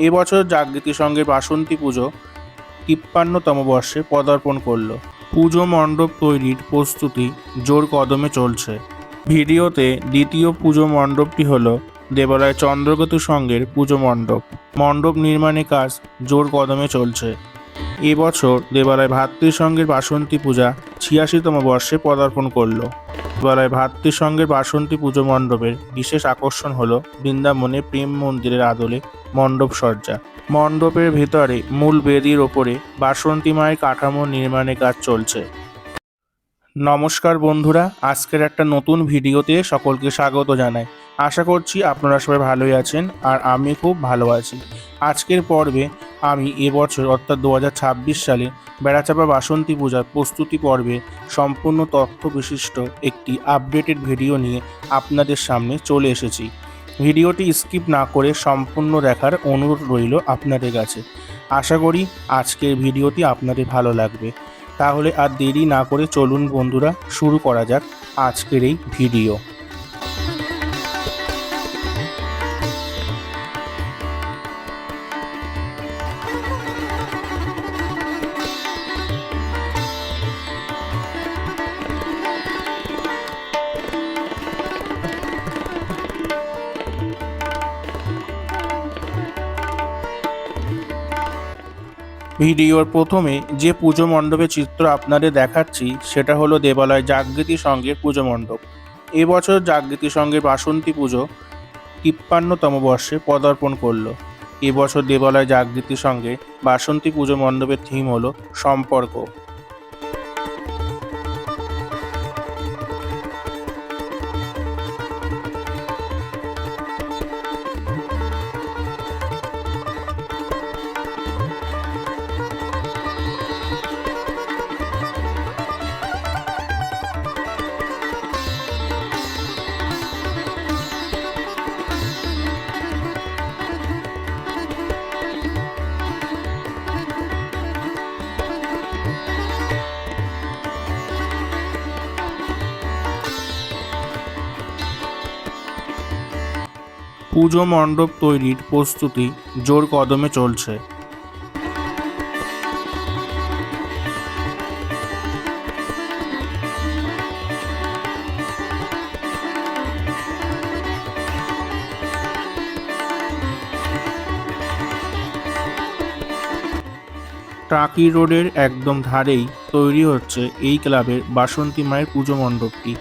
এবছর জাগৃতি সংঘের বাসন্তী পুজো ৫৩তম বর্ষে পদার্পণ করল। পুজো মণ্ডপ তৈরির প্রস্তুতি জোর কদমে চলছে। ভিডিওতে দ্বিতীয় পুজো মণ্ডপটি হল দেবালয় চন্দ্রকেতু সংঘের পুজো মণ্ডপ। মণ্ডপ নির্মাণের কাজ জোর কদমে চলছে। এবছর দেবালয় ভাতৃসংঘের বাসন্তী পূজা ৮৬তম বর্ষে পদার্পণ করল। দেবালয় ভাতৃসংঘের বাসন্তী পুজো মণ্ডপের বিশেষ আকর্ষণ হল বৃন্দাবনে প্রেম মন্দিরের আদলে মণ্ডপ সজ্জা। মণ্ডপের ভেতরে মূল বেদির ওপরে বাসন্তী মায়ের কাঠামো নির্মাণের কাজ চলছে। নমস্কার বন্ধুরা, আজকের একটা নতুন ভিডিওতে সকলকে স্বাগত জানাই। আশা করছি আপনারা সবাই ভালোই আছেন আর আমি খুব ভালো আছি। আজকের পর্বে আমি এবছর অর্থাৎ ২০২৬ সালে বেড়াচাপা বাসন্তী পূজার প্রস্তুতি পর্বে সম্পূর্ণ তথ্য বিশিষ্ট একটি আপডেটেড ভিডিও নিয়ে আপনাদের সামনে চলে এসেছি। ভিডিওটি স্কিপ না করে সম্পূর্ণ দেখার অনুরোধ রইল আপনাদের কাছে। আশা করি আজকের ভিডিওটি আপনাদের ভালো লাগবে। তাহলে আর দেরি না করে চলুন বন্ধুরা, শুরু করা যাক আজকের এই ভিডিও। ভিডিওর প্রথমে যে পুজো মণ্ডপের চিত্র আপনাদের দেখাচ্ছি সেটা হলো দেবালয় জাগৃতি সংঘের পুজো মণ্ডপ। এবছর জাগৃতি সংঘের বাসন্তী পুজো ৫৩তম বর্ষে পদার্পণ করল। এবছর দেবালয় জাগৃতি সংঘে বাসন্তী পুজো মণ্ডপের থিম হলো সম্পর্ক। পুজো মণ্ডপ তৈরির প্রস্তুতি জোর কদমে চলছে। টাকি রোডের একদম ধারেই তৈরি হচ্ছে এই ক্লাবের বাসন্তী মায়ের পুজো মণ্ডপটি।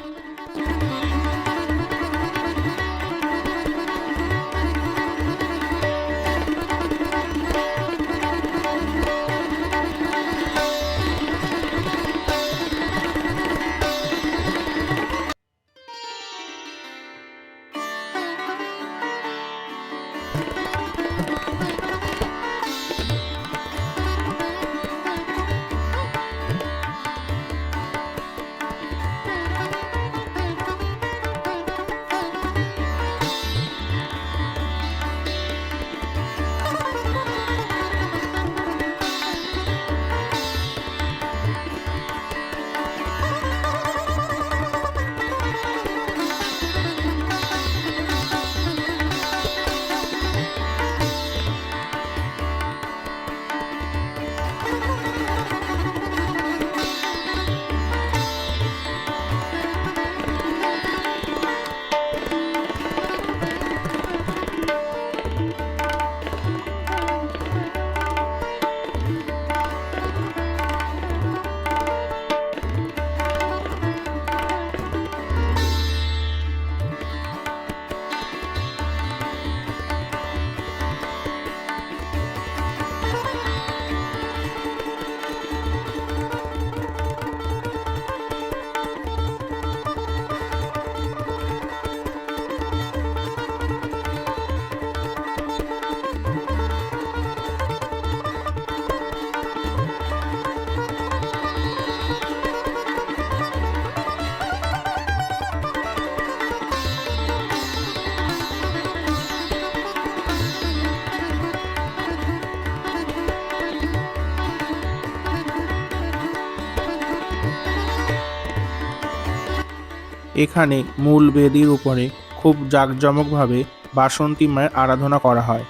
এখানে মূল বেদির উপরে খুব জাঁকজমকভাবে বাসন্তী মায়ের আরাধনা করা হয়।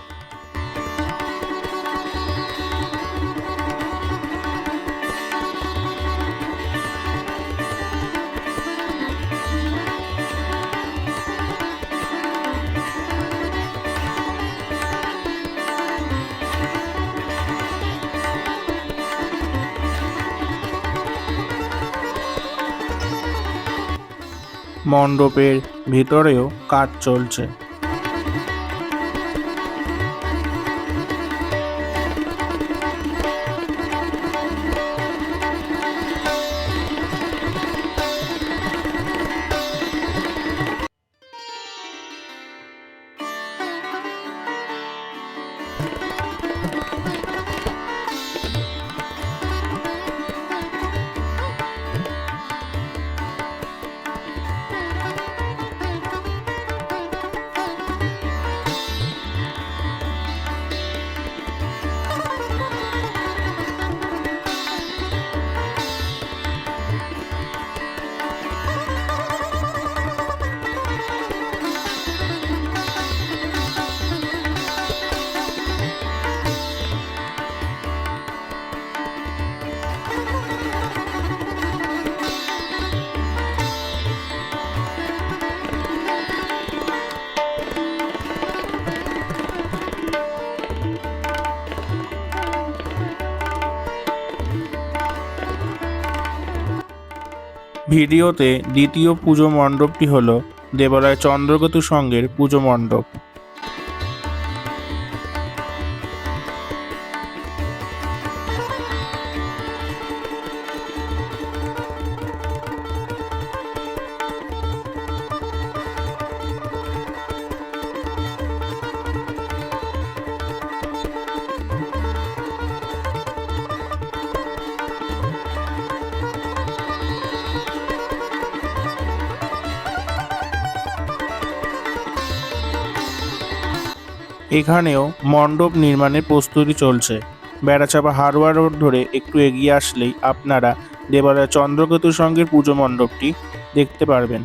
মণ্ডপের ভিতরেও কাজ চলছে। ভিডিওতে দ্বিতীয় পুজো মণ্ডপটি হল দেবালয় চন্দ্রকেতু সংঘের পুজো মণ্ডপ। এখানেও মণ্ডপ নির্মাণের প্রস্তুতি চলছে। বেড়াচাপা হারোয়া রোড ধরে একটু এগিয়ে আসলেই আপনারা দেবালয় চন্দ্রকেতু সংঘের পুজো মণ্ডপটি দেখতে পারবেন।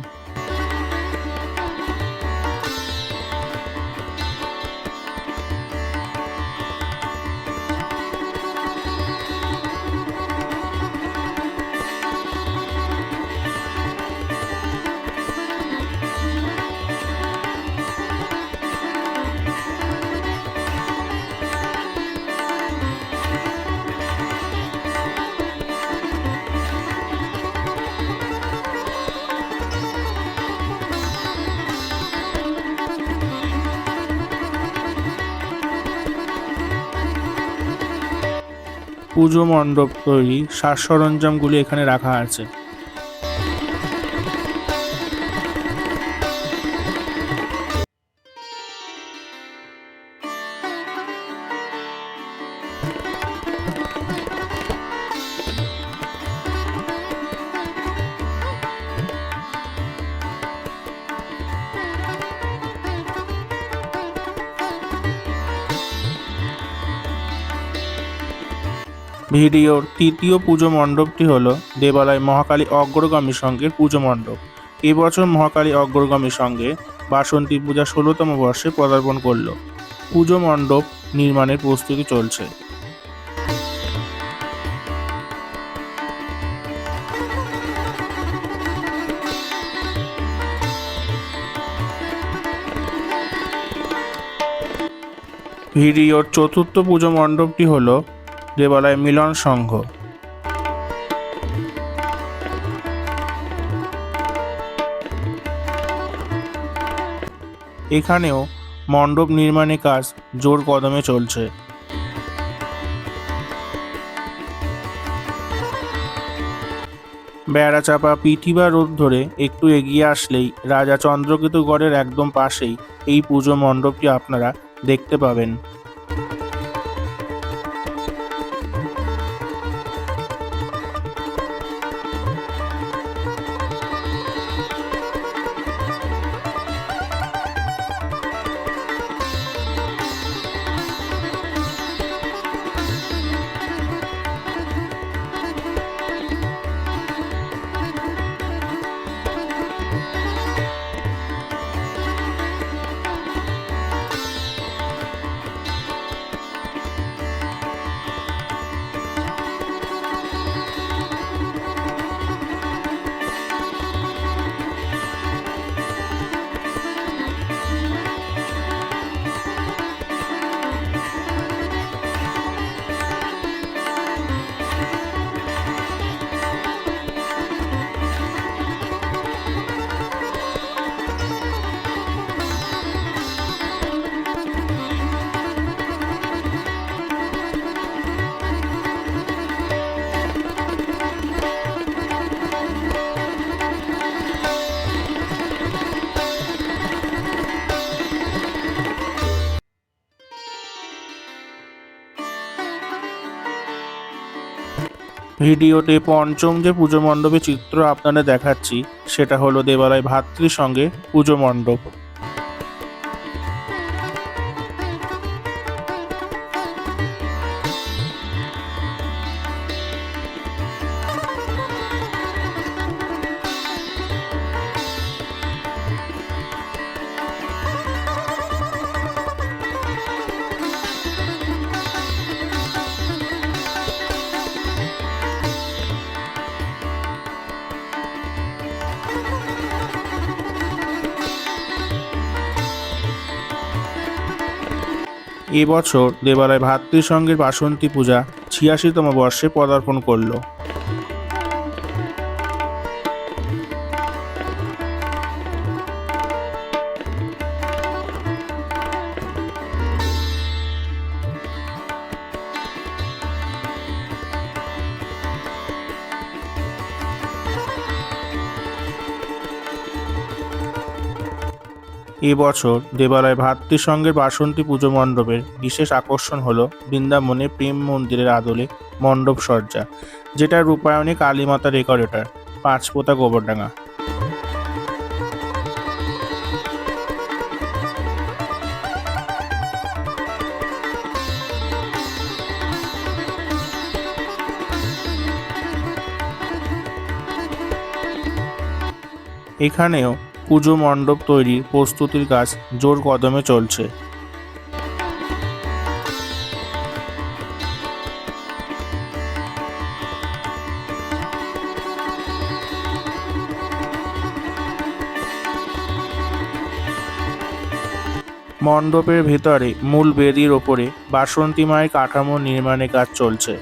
পুজো মণ্ডপ তৈরি সাজ সরঞ্জামগুলি এখানে রাখা আছে। ভিডিওর তৃতীয় পুজো মণ্ডপটি হল দেবালয় মহাকালী অগ্রগামী সংঘের পুজো মণ্ডপ। এবছর মহাকালী অগ্রগামী সংঘে বাসন্তী পূজা ১৬তম বর্ষে পদার্পণ করল। পুজো মণ্ডপ নির্মাণের প্রস্তুতি চলছে। ভিডিওর চতুর্থ পুজো মণ্ডপটি হল দেবালয় মিলন সংঘ। এখানেও মণ্ডপ নির্মাণের কাজ জোর কদমে চলছে। বেড়াচাপা পিঠিবা রোড ধরে একটু এগিয়ে আসলেই রাজা চন্দ্রকেতু গড়ের একদম পাশেই এই পুজো মণ্ডপটি আপনারা দেখতে পাবেন। ভিডিওতে পঞ্চম যে পুজো মণ্ডপের চিত্র আপনাদের দেখাচ্ছি সেটা হলো দেবালয় ভাতৃ সঙ্গে পুজো মণ্ডপ। এবছর দেবালয় ভাতৃসংঘের বাসন্তী পূজা ৮৬তম বর্ষে পদার্পণ করল। এবছর দেবালয় ভাতৃসংঘের বাসন্তী পুজো মণ্ডপের বিশেষ আকর্ষণ হল বৃন্দাবনে প্রেম মন্দিরের আদলে মণ্ডপ সজ্জা, যেটা রূপায়ণে কালীমাতা ডেকোরেটর, পাঁচপোতা গোবরডাঙ্গা। এখানেও পুজো মণ্ডপ তৈরির প্রস্তুতির কাজ জোর কদমে চলছে। মণ্ডপের ভেতরে মূল বেদির ওপরে বাসন্তী মায়ের কাঠামো নির্মাণের কাজ চলছে।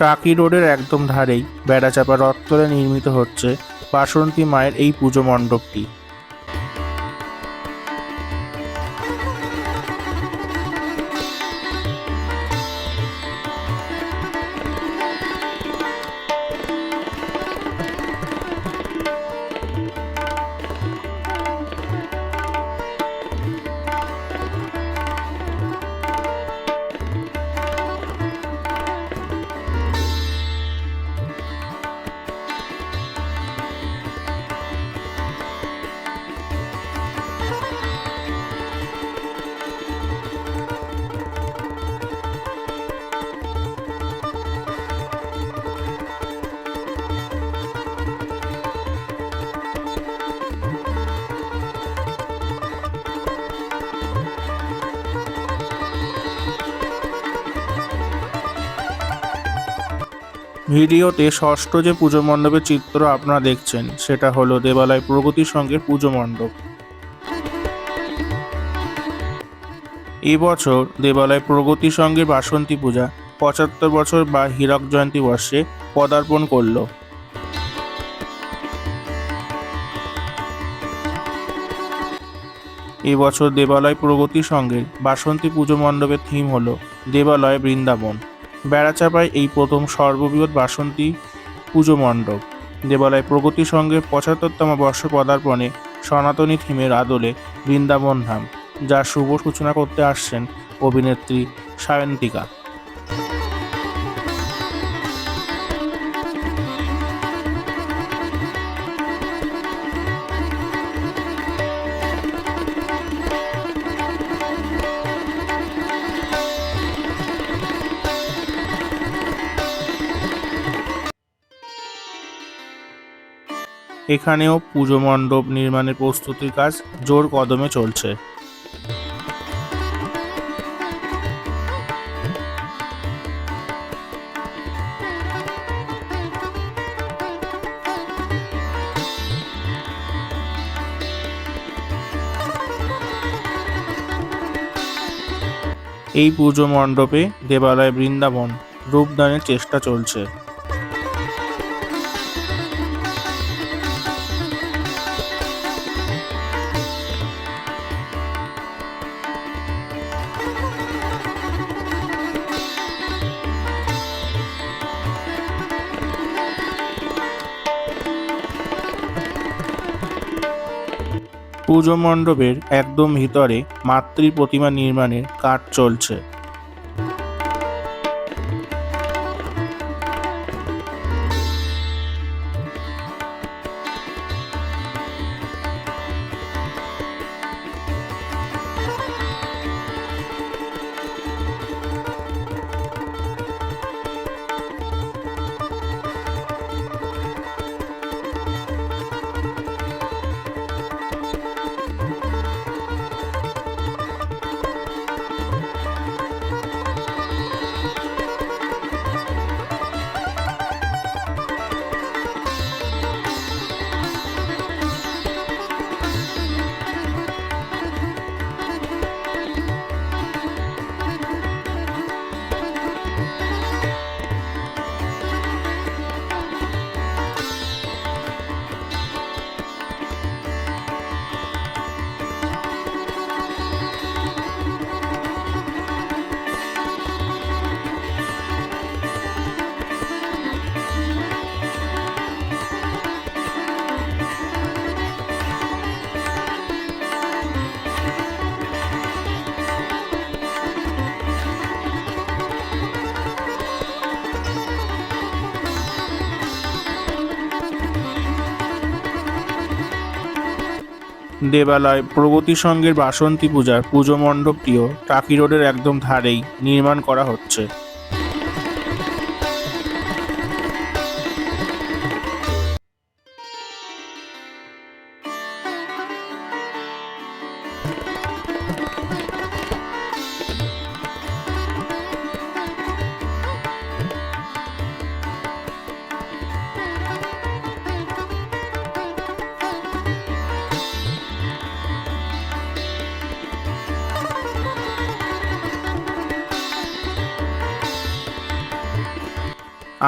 টাকি রোডের একদম ধারেই বেড়াচাপা রথতলে নির্মিত হচ্ছে বাসন্তী মায়ের এই পুজো মণ্ডপটি। ভিডিওতে ষষ্ঠ যে পুজো মণ্ডপের চিত্র আপনারা দেখছেন সেটা হলো দেবালয় প্রগতি সংঘের পুজো মণ্ডপ। এবছর দেবালয় প্রগতি সংঘের বাসন্তী পূজা ৭৫ বছর বা হীরক জয়ন্তী বর্ষে পদার্পণ করল। এবছর দেবালয় প্রগতি সংঘের বাসন্তী পুজো মণ্ডপের থিম হল দেবালয় বৃন্দাবন। বেড়াচাপায় এই প্রথম সর্ববৃহৎ বাসন্তী পুজো মণ্ডপ। দেবালয় প্রগতি সংঘের ৭৫তম বর্ষ পদার্পণে সনাতনী থিমের আদলে বৃন্দাবন ধাম, যার শুভ সূচনা করতে আসছেন অভিনেত্রী সায়ন্তিকা। এখানেও পুজো মণ্ডপ নির্মাণের প্রস্তুতির কাজ জোর কদমে চলছে। এই পুজো মণ্ডপে দেবালয় বৃন্দাবন রূপদানের চেষ্টা চলছে। পুজো মণ্ডপের একদম ভিতরে মাতৃ প্রতিমা নির্মাণের কাজ চলছে। দেবালয় প্রগতি সংঘের বাসন্তী পূজার পুজো মণ্ডপটিও টাকি রোডের একদম ধারেই নির্মাণ করা হচ্ছে।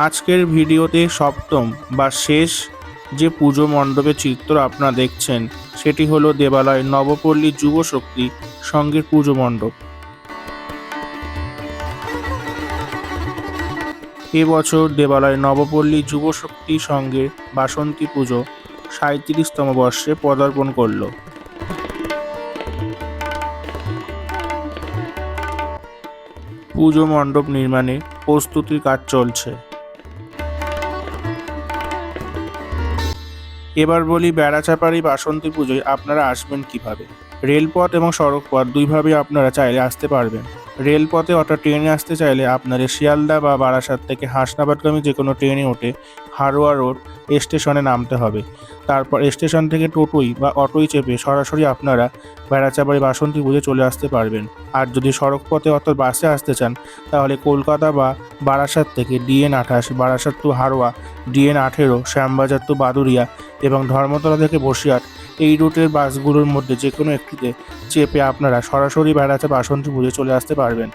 আজকের ভিডিওতে সপ্তম বা শেষ যে পুজো মণ্ডপের চিত্র আপনারা দেখছেন সেটি হলো দেবালয় নবপল্লী যুব শক্তি সংঘের পুজো মণ্ডপ। এবছর দেবালয় নবপল্লী যুব শক্তি সংঘের বাসন্তী পুজো 37তম বর্ষে পদার্পণ করল। পুজো মণ্ডপ নির্মাণে প্রস্তুতির কাজ চলছে। এবার বলি বেড়াচাপাড়ি বাসন্তী পুজোয় আপনারা আসবেন কিভাবে। রেলপথ এবং সড়কপথ দুইভাবে আপনারা চাইলে আসতে পারবেন। রেলপথে অর্থাৎ ট্রেনে আসতে চাইলে আপনাদের শিয়ালদা বা বারাসাত থেকে হাসনাবাদগামী যে কোনো ট্রেনে উঠে হারোয়া রোড স্টেশনে নামতে হবে। তারপর স্টেশন থেকে টোটোই বা অটোই চেপে সরাসরি আপনারা বেড়াচাপাড়ি বাসন্তী পুজো চলে আসতে পারবেন। আর যদি সড়কপথে অর্থাৎ বাসে আসতে চান তাহলে কলকাতা বা বারাসাত থেকে DN-28 Barasat to Haroa, DN-18 Shyambazar to Baduria এবং ধর্মতলা থেকে বসিরহাট এই রুটের বাসগুলোর মধ্যে যে কোনো একটিতে চেপে আপনারা সরাসরি বেড়াচাপাড়ি বাসন্তী পুজো চলে আসতে পারবেন।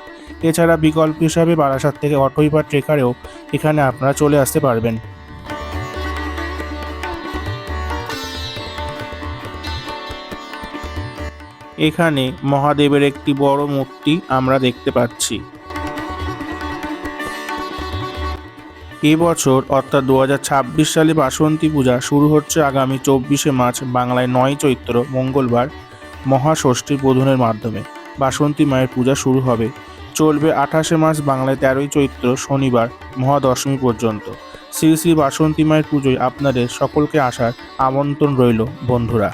এছাড়া বিকল্প হিসাবে বারাসাত থেকে অটোই বা ট্রেকারেও এখানে আপনারা চলে আসতে পারবেন। এখানে মহাদেবের একটি বড় মূর্তি আমরা দেখতে পাচ্ছি। এবছর অর্থাৎ 2026 সালে বাসন্তী পূজা শুরু হচ্ছে আগামী 24শে মার্চ বাংলায় 9 চৈত্র মঙ্গলবার মহাষষ্ঠী বোধনের মাধ্যমে বাসন্তী মায়ের পূজা শুরু হবে। চলবে 28শে মার্চ বাংলায় 13ই চৈত্র শনিবার মহাদশমী পর্যন্ত। শ্রী শ্রী বাসন্তী মায়ের পুজোয় আপনাদের সকলকে আসার আমন্ত্রণ রইল বন্ধুরা।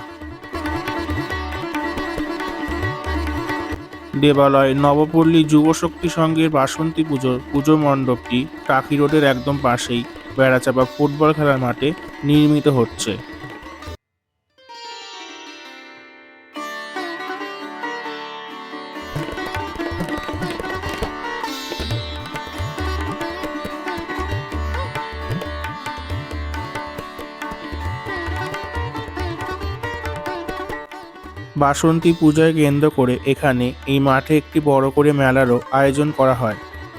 দেবালয় নবপল্লী যুব শক্তি সংঘের বাসন্তী পুজোর পুজো মণ্ডপটি টাকি রোডের একদম পাশেই বেড়াচাপা ফুটবল খেলার মাঠে নির্মিত হচ্ছে। বাসন্তী পূজায় কেন্দ্র করে এখানে এই মাঠে একটি বড় করে মেলারও আয়োজন করা হয়।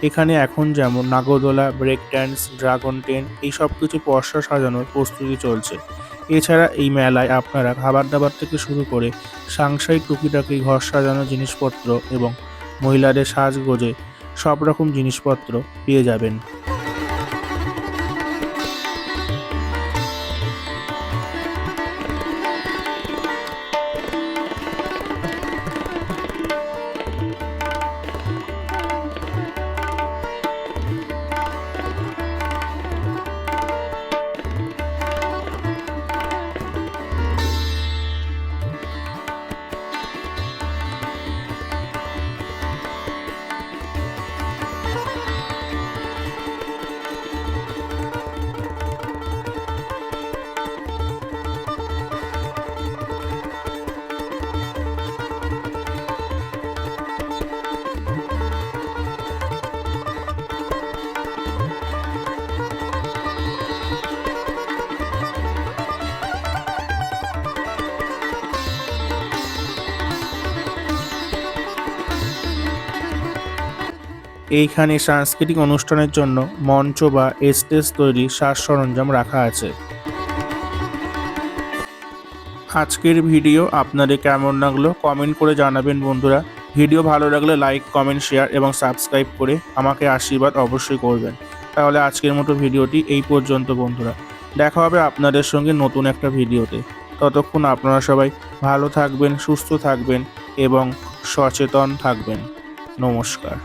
এখানে এখন যেমন নাগরদোলা, ব্রেক ড্যান্স, ড্রাগন ট্রেন এই সব কিছু পসরা সাজানোর প্রস্তুতি চলছে। এছাড়া এই মেলায় আপনারা খাবার দাবার থেকে শুরু করে সাংসারিক টুকিটাকি ঘর সাজানোর জিনিসপত্র এবং মহিলাদের সাজগোজে সব রকম জিনিসপত্র পেয়ে যাবেন। এইখানে সাংস্কৃতিক অনুষ্ঠানের জন্য মঞ্চ বা স্টেজ তৈরি সাজ সরঞ্জাম রাখা আছে। আজকের ভিডিও আপনাদের কেমন লাগলো কমেন্ট করে জানাবেন বন্ধুরা। ভিডিও ভালো লাগলে লাইক, কমেন্ট, শেয়ার এবং সাবস্ক্রাইব করে আমাকে আশীর্বাদ অবশ্যই করবেন। তাহলে আজকের মতো ভিডিওটি এই পর্যন্ত বন্ধুরা। দেখা হবে আপনাদের সঙ্গে নতুন একটা ভিডিওতে। ততক্ষণ আপনারা সবাই ভালো থাকবেন, সুস্থ থাকবেন এবং সচেতন থাকবেন। নমস্কার।